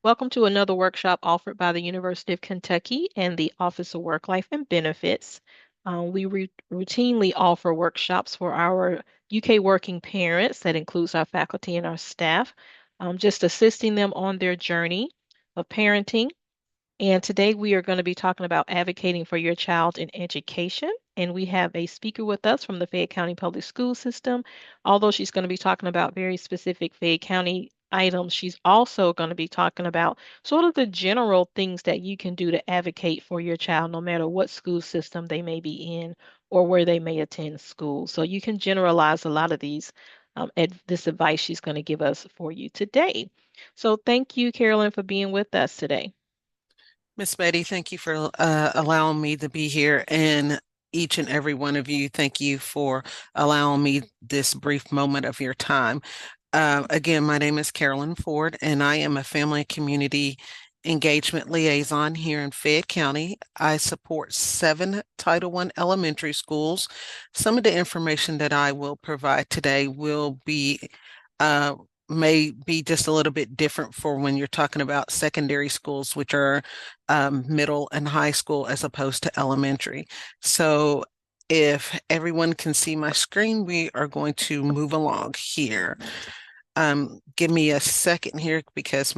Welcome to another workshop offered by the University of Kentucky and the Office of Work Life and Benefits. We routinely offer workshops for our UK working parents, that includes our faculty and our staff, just assisting them on their journey of parenting. And today we are going to be talking about advocating for your child in education. And we have a speaker with us from the Fayette County Public School System. Although she's going to be talking about very specific Fayette County items, she's also going to be talking about sort of the general things that you can do to advocate for your child, no matter what school system they may be in or where they may attend school. So you can generalize a lot of this advice she's going to give us for you today. So thank you, Carolyn, for being with us today. Miss Betty, thank you for allowing me to be here. And each and every one of you, thank you for allowing me this brief moment of your time. Again, my name is Carolyn Ford, and I am a family and community engagement liaison here in Fayette County. I support 7 Title I elementary schools. Some of the information that I will provide today will be uh, may be just a little bit different for when you're talking about secondary schools, which are middle and high school as opposed to elementary. So if everyone can see my screen, we are going to move along here. Give me a second here because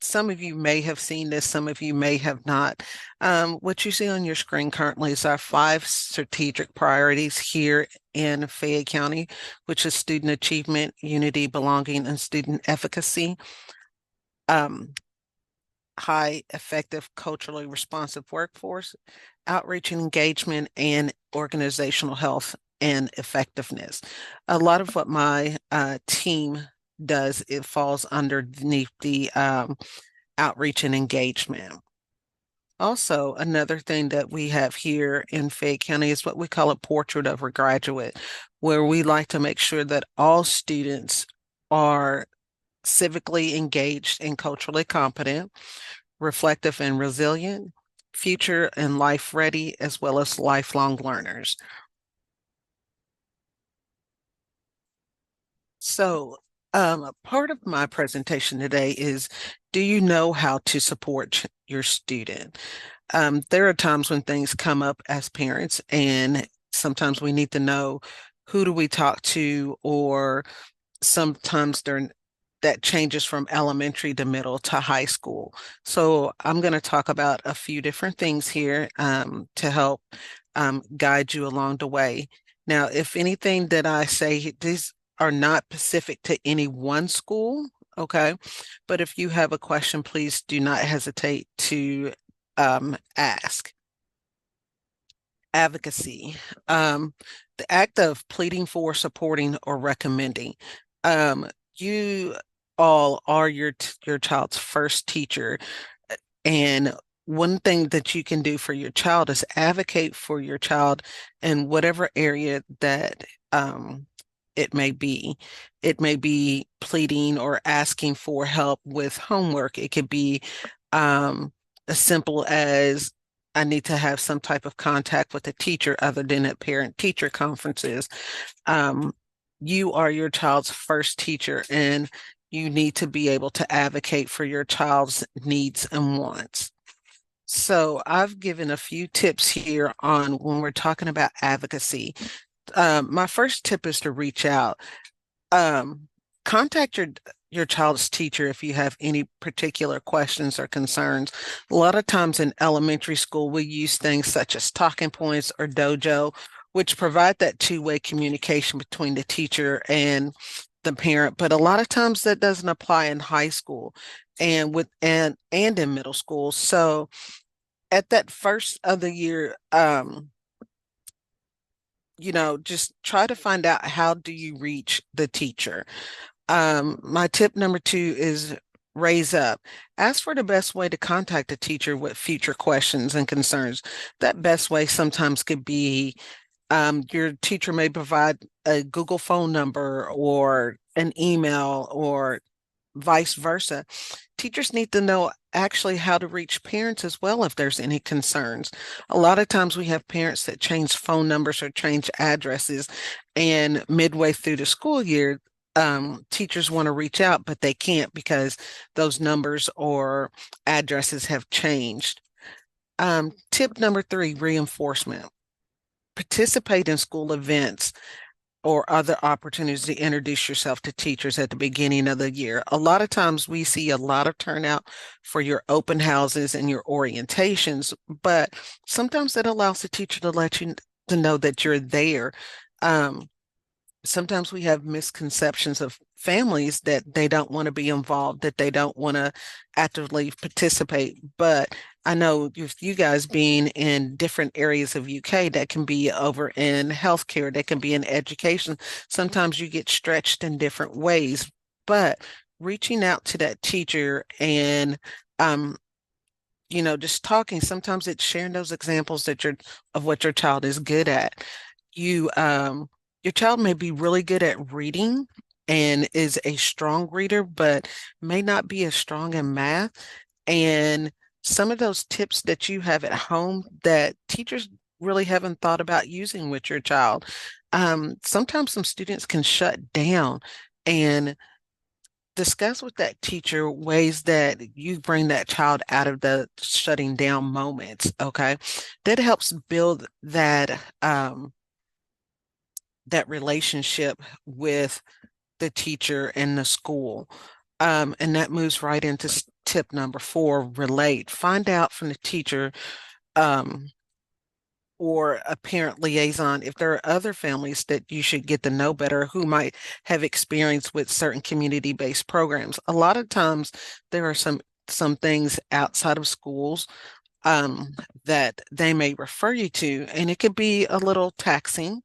some of you may have seen this, some of you may have not. What you see on your screen currently is our 5 strategic priorities here in Fayette County, which is student achievement, unity, belonging, and student efficacy. Um, High effective, culturally responsive workforce, outreach and engagement, and organizational health and effectiveness. A lot of what my team does, it falls underneath the outreach and engagement. Also, another thing that we have here in Fayette County is what we call a portrait of a graduate, where we like to make sure that all students are civically engaged and culturally competent, reflective and resilient, future and life ready, as well as lifelong learners. So, part of my presentation today is, do you know how to support your student? There are times when things come up as parents, and sometimes we need to know who do we talk to, or sometimes that changes from elementary to middle to high school. So I'm going to talk about a few different things here to help guide you along the way. Now, if anything that I say, these are not specific to any one school, okay? But if you have a question, please do not hesitate to ask. Advocacy, the act of pleading for, supporting, or recommending. You all are your child's first teacher, and one thing that you can do for your child is advocate for your child in whatever area that it may be. It may be pleading or asking for help with homework. It could be as simple as, I need to have some type of contact with a teacher other than at parent-teacher conferences. Um, you are your child's first teacher, and you need to be able to advocate for your child's needs and wants. So I've given a few tips here on when we're talking about advocacy. My first tip is to reach out. Contact your child's teacher if you have any particular questions or concerns. A lot of times in elementary school, we use things such as talking points or dojo, which provide that two-way communication between the teacher and the parent. But a lot of times that doesn't apply in high school and in middle school. So at that first of the year, just try to find out, how do you reach the teacher? My tip number 2 is raise up. Ask for the best way to contact a teacher with future questions and concerns. That best way sometimes could be, your teacher may provide a Google phone number or an email or vice versa. Teachers need to know actually how to reach parents as well if there's any concerns. A lot of times we have parents that change phone numbers or change addresses, and midway through the school year, teachers want to reach out, but they can't because those numbers or addresses have changed. Tip number three, reinforcement. Participate in school events or other opportunities to introduce yourself to teachers at the beginning of the year. A lot of times we see a lot of turnout for your open houses and your orientations, but sometimes it allows the teacher to let you to know that you're there. Um, Sometimes we have misconceptions of families that they don't want to be involved, that they don't want to actively participate. But I know with you guys being in different areas of UK, that can be over in healthcare, that can be in education. Sometimes you get stretched in different ways, but reaching out to that teacher and um, just talking, sometimes it's sharing those examples that you're of what your child is good at. You your child may be really good at reading and is a strong reader, but may not be as strong in math. And some of those tips that you have at home that teachers really haven't thought about using with your child. Sometimes some students can shut down and discuss with that teacher ways that you bring that child out of the shutting down moments. Okay. That helps build that relationship with the teacher and the school. And that moves right into tip number four, relate. Find out from the teacher um, or a parent liaison if there are other families that you should get to know better who might have experience with certain community-based programs. A lot of times there are some things outside of schools that they may refer you to, and it could be a little taxing.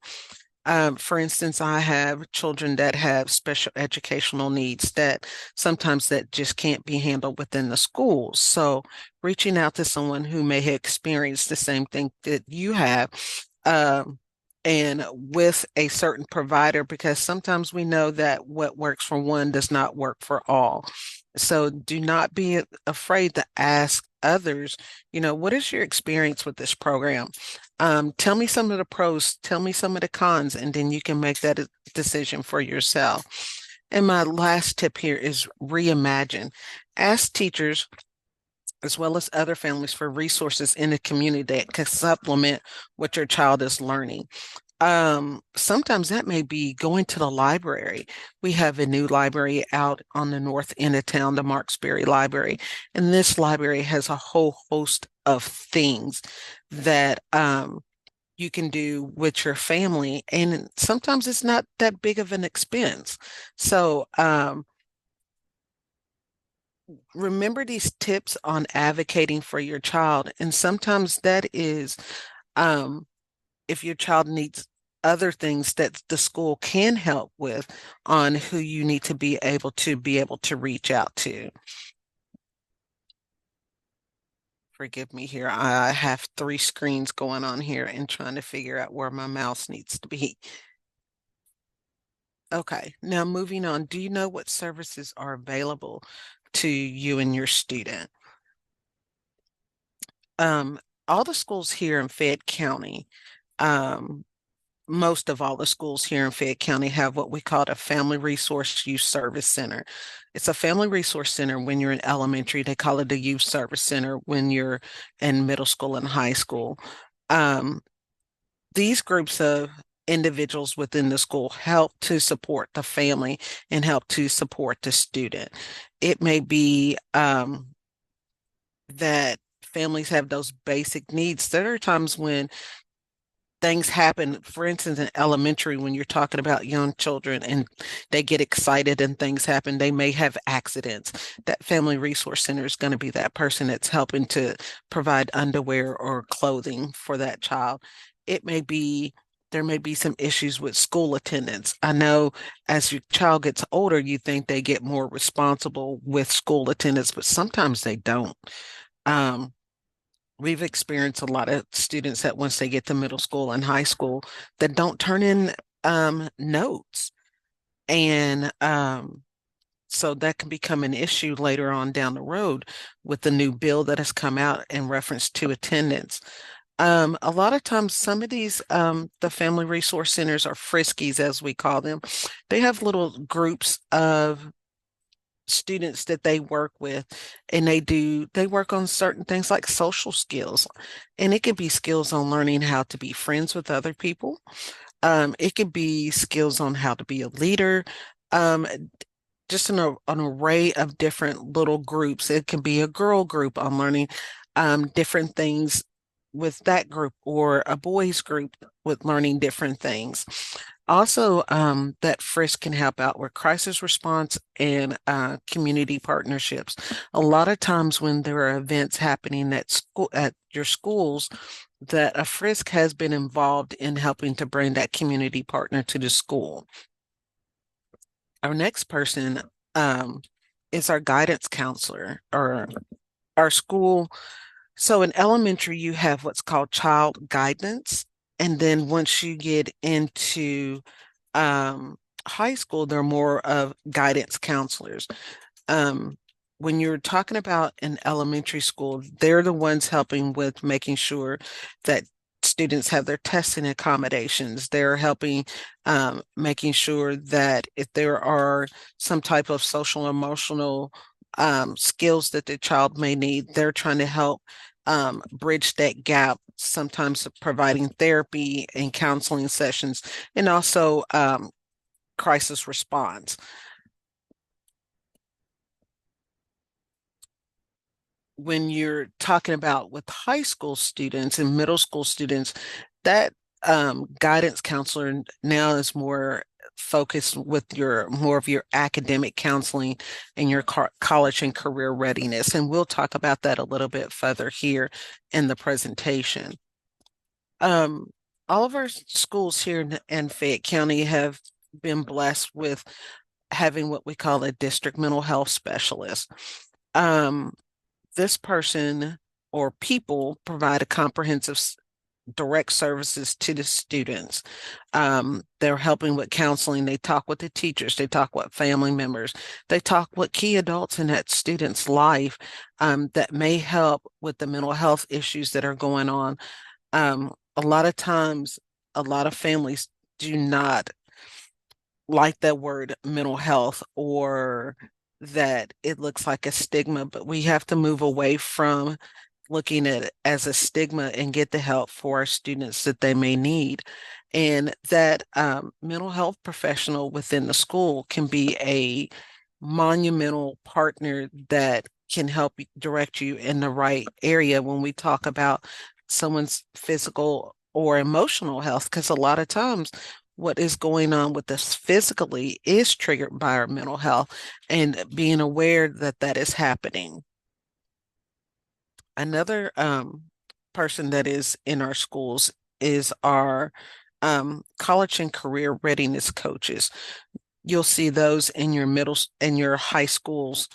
For instance, I have children that have special educational needs that sometimes that just can't be handled within the schools. So reaching out to someone who may have experienced the same thing that you have, um, and with a certain provider, because sometimes we know that what works for one does not work for all. So do not be afraid to ask others, what is your experience with this program? Tell me some of the pros, tell me some of the cons, and then you can make that a decision for yourself. And my last tip here is reimagine. Ask teachers as well as other families for resources in the community that can supplement what your child is learning. Sometimes that may be going to the library. We have a new library out on the north end of town, the Marksbury Library, and this library has a whole host of things that you can do with your family, and sometimes it's not that big of an expense. So remember these tips on advocating for your child, and sometimes that is um, if your child needs other things that the school can help with on who you need to be able to reach out to. Forgive me here. I have three screens going on here and trying to figure out where my mouse needs to be. Okay, now moving on. Do you know what services are available to you and your student? Um, all the schools here in Fayette County, um, most of all the schools here in Fayette County have what we call a Family Resource Youth Service Center. It's a family resource center when you're in elementary. They call it a youth service center when you're in middle school and high school. Um, these groups of individuals within the school help to support the family and help to support the student. It may be that families have those basic needs. There are times when things happen, for instance, in elementary, when you're talking about young children and they get excited and things happen, they may have accidents. That Family Resource Center is going to be that person that's helping to provide underwear or clothing for that child. It may be there may be some issues with school attendance. I know as your child gets older, you think they get more responsible with school attendance, but sometimes they don't. Um, we've experienced a lot of students that once they get to middle school and high school that don't turn in notes. And so that can become an issue later on down the road with the new bill that has come out in reference to attendance. A lot of times, some of these, the family resource centers or friskies, as we call them, they have little groups of students that they work with, and they work on certain things like social skills. And it could be skills on learning how to be friends with other people. It could be skills on how to be a leader. Um, just an array of different little groups. It can be a girl group on learning different things with that group, or a boys group with learning different things. Also, that Frisk can help out with crisis response and community partnerships. A lot of times when there are events happening at school, at your schools, that a Frisk has been involved in helping to bring that community partner to the school. Our next person um, is our guidance counselor, or our school. So in elementary, you have what's called child guidance. And then once you get into um, high school, they're more of guidance counselors. Um, when you're talking about in elementary school, they're the ones helping with making sure that students have their testing accommodations. They're helping making sure that if there are some type of social emotional skills that the child may need, they're trying to help bridge that gap, sometimes providing therapy and counseling sessions, and also crisis response. When you're talking about with high school students and middle school students, that guidance counselor now is more focused with your more of your academic counseling and your college and career readiness. And we'll talk about that a little bit further here in the presentation. Um, all of our schools here in Fayette County have been blessed with having what we call a district mental health specialist. Um, this person or people provide a comprehensive direct services to the students. They're helping with counseling. They talk with the teachers. They talk with family members. They talk with key adults in that student's life that may help with the mental health issues that are going on. A lot of times, a lot of families do not like that word mental health, or that it looks like a stigma, but we have to move away from looking at it as a stigma and get the help for our students that they may need. And that mental health professional within the school can be a monumental partner that can help direct you in the right area when we talk about someone's physical or emotional health, because a lot of times what is going on with us physically is triggered by our mental health, and being aware that that is happening. Another person that is in our schools is our college and career readiness coaches. You'll see those in your in your high schools.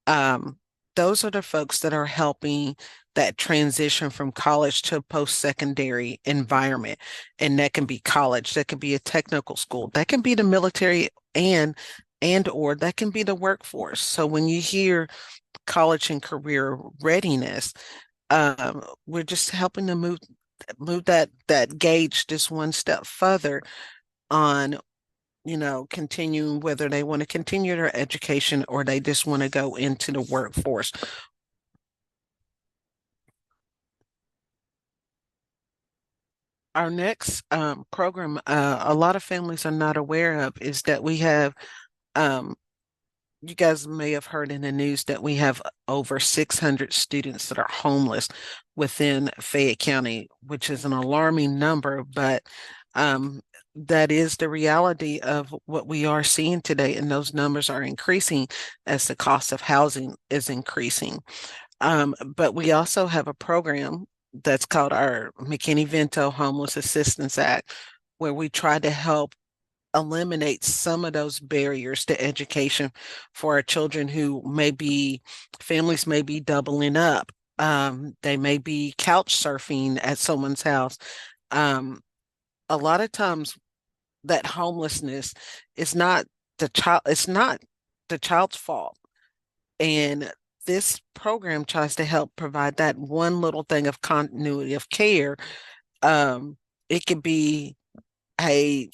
Um, those are the folks that are helping that transition from college to post-secondary environment. And that can be college, that can be a technical school, that can be the military, and or that can be the workforce. So when you hear college and career readiness, we're just helping to move that gauge just one step further on, continuing, whether they want to continue their education or they just want to go into the workforce. Our next program, a lot of families are not aware of, is that we have, um, you guys may have heard in the news that we have over 600 students that are homeless within Fayette County, which is an alarming number, but um, that is the reality of what we are seeing today, and those numbers are increasing as the cost of housing is increasing. But we also have a program that's called our McKinney-Vento Homeless Assistance Act, where we try to help eliminate some of those barriers to education for our children who may be, families may be doubling up. They may be couch surfing at someone's house. Um, a lot of times that homelessness is not it's not the child's fault. And this program tries to help provide that one little thing of continuity of care. Um, it could be, hey,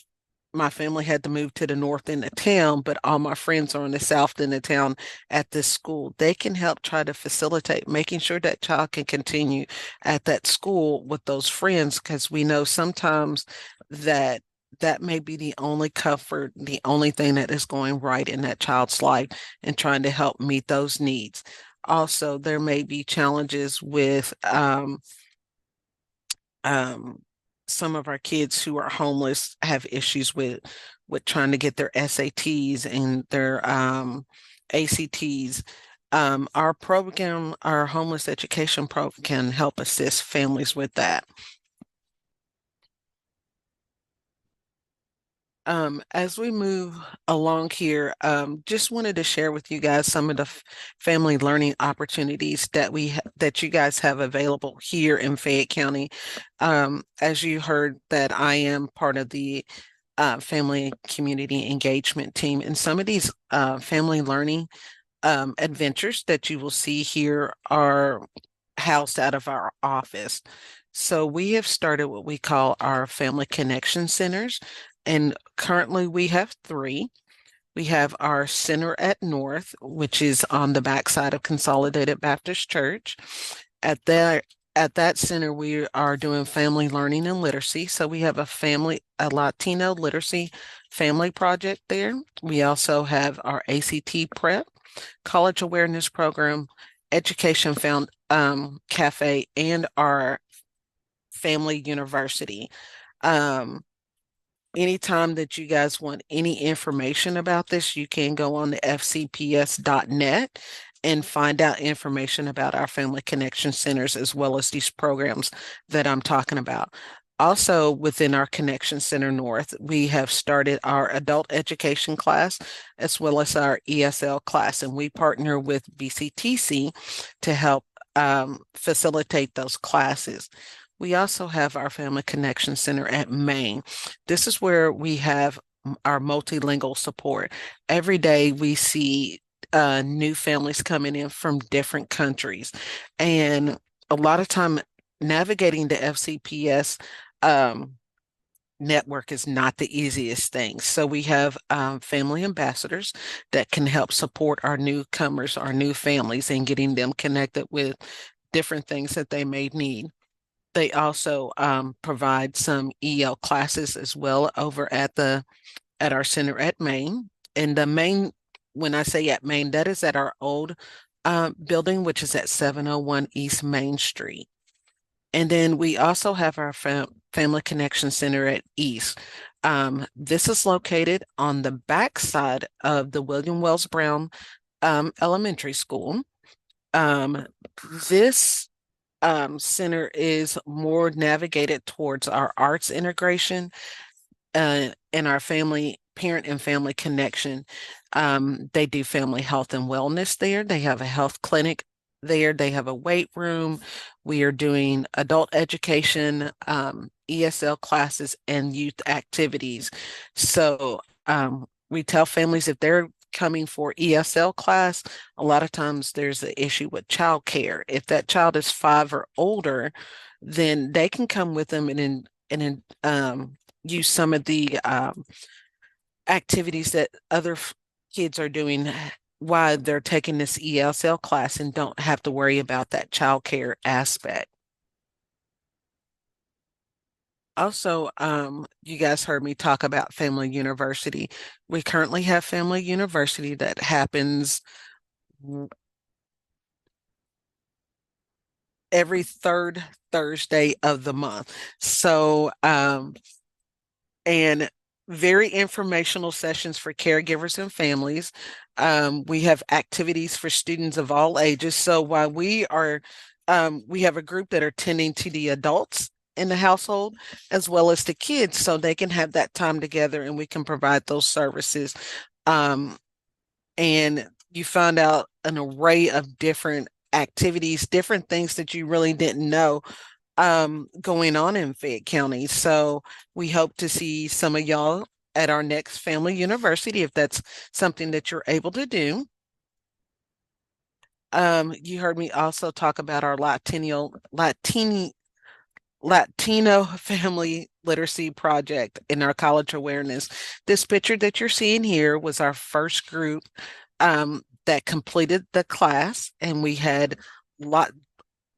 my family had to move to the north end of town, but all my friends are in the south end of town at this school. They can help try to facilitate making sure that child can continue at that school with those friends, because we know sometimes that that may be the only comfort, the only thing that is going right in that child's life, and trying to help meet those needs. Also, there may be challenges with um, some of our kids who are homeless have issues with trying to get their SATs and their ACTs. Our program, our homeless education program, can help assist families with that. As we move along here, just wanted to share with you guys some of the family learning opportunities that that you guys have available here in Fayette County. As you heard, that I am part of the family community engagement team, and some of these family learning adventures that you will see here are housed out of our office. So we have started what we call our family connection centers, and currently we have three. We have our center at North, which is on the backside of Consolidated Baptist Church. At that at that center, we are doing family learning and literacy. So we have a Latino literacy family project there. We also have our ACT prep, college awareness program, education found cafe, and our family university. Um, Anytime that you guys want any information about this, you can go on the fcps.net and find out information about our family connection centers as well as these programs that I'm talking about. Also, within our Connection Center North, we have started our adult education class as well as our ESL class, and we partner with BCTC to help facilitate those classes. We also have our Family Connection Center at Maine. This is where we have our multilingual support. Every day we see new families coming in from different countries. And a lot of time navigating the FCPS network is not the easiest thing. So we have family ambassadors that can help support our newcomers, our new families, and getting them connected with different things that they may need. They also provide some EL classes as well over at our center at Maine. And the main, when I say at Maine, that is at our old building, which is at 701 East Main Street. And then we also have our Family Connection Center at East. This is located on the back side of the William Wells Brown Elementary School. Um, this center is more navigated towards our arts integration and our family parent and family connection. They do family health and wellness there. They have a health clinic there. They have a weight room. We are doing adult education, ESL classes, and youth activities. So we tell families if they're coming for ESL class, a lot of times there's an issue with childcare. If that child is 5 or older, then they can come with them and use some of the activities that other kids are doing while they're taking this ESL class and don't have to worry about that childcare aspect. Also, you guys heard me talk about Family University. We currently have Family University that happens every third Thursday of the month. So, and very informational sessions for caregivers and families. We have activities for students of all ages. So while we have a group that are tending to the adults in the household as well as the kids, so they can have that time together and we can provide those services. Um, and you find out an array of different activities, different things that you really didn't know going on in Fayette County. So we hope to see some of y'all at our next Family University if that's something that you're able to do. You heard me also talk about our Latino family literacy project in our college awareness. This picture that you're seeing here was our first group that completed the class, and we had lot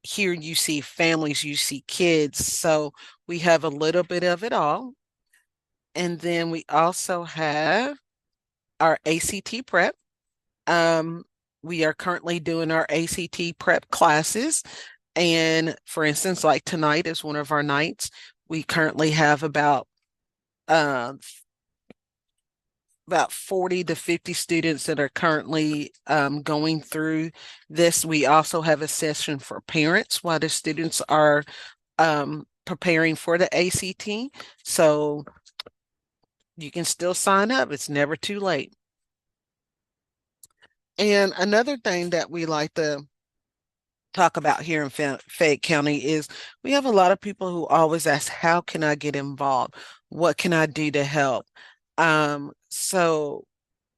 here you see families, you see kids, so we have a little bit of it all. And then we also have our ACT prep. Um, we are currently doing our ACT prep classes. And for instance, like tonight is one of our nights. We currently have uh, about 40 to 50 students that are currently going through this. We also have a session for parents while the students are preparing for the ACT. So you can still sign up. It's never too late. And another thing that we like to talk about here in Fayette County is we have a lot of people who always ask, how can I get involved? What can I do to help? So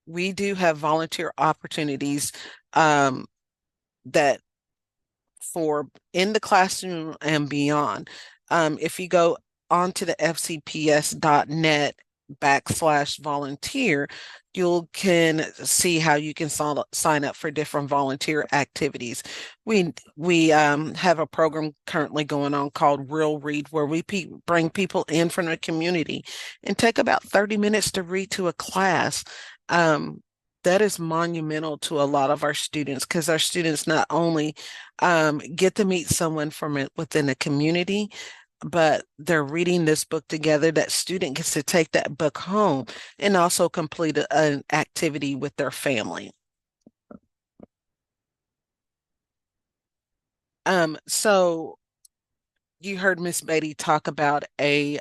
we do have volunteer opportunities that for in the classroom and beyond. If you go onto the fcps.net/volunteer, you can see how you can sign up for different volunteer activities. We have a program currently going on called Real Read, where we bring people in from the community and take about 30 minutes to read to a class. That is monumental to a lot of our students, because our students not only get to meet someone from within the community, but they're reading this book together. That student gets to take that book home and also complete an activity with their family. So you heard Miss Beatty talk about a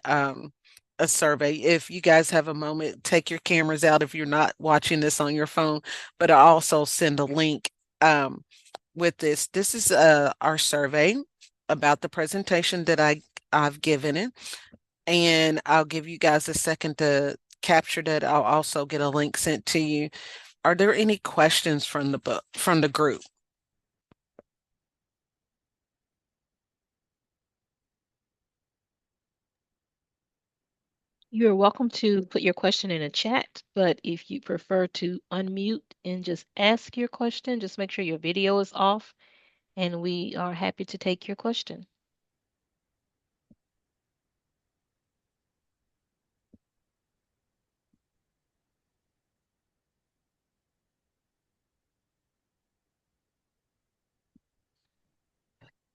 survey. If you guys have a moment, take your cameras out if you're not watching this on your phone, but I also send a link with this. This is our survey about the presentation that I've given it, and I'll give you guys a second to capture that. I'll also get a link sent to you. Are there any questions from the group? You're welcome to put your question in a chat, but if you prefer to unmute and just ask your question, just make sure your video is off, and we are happy to take your question.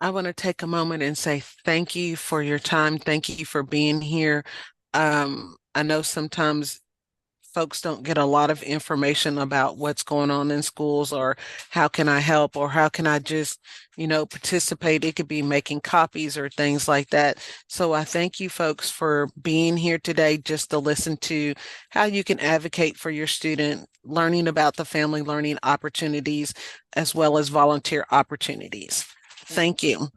I want to take a moment and say thank you for your time. Thank you for being here. I know sometimes folks don't get a lot of information about what's going on in schools, or how can I help, or how can I just, participate. It could be making copies or things like that. So I thank you folks for being here today just to listen to how you can advocate for your student, learning about the family learning opportunities, as well as volunteer opportunities. Thank you.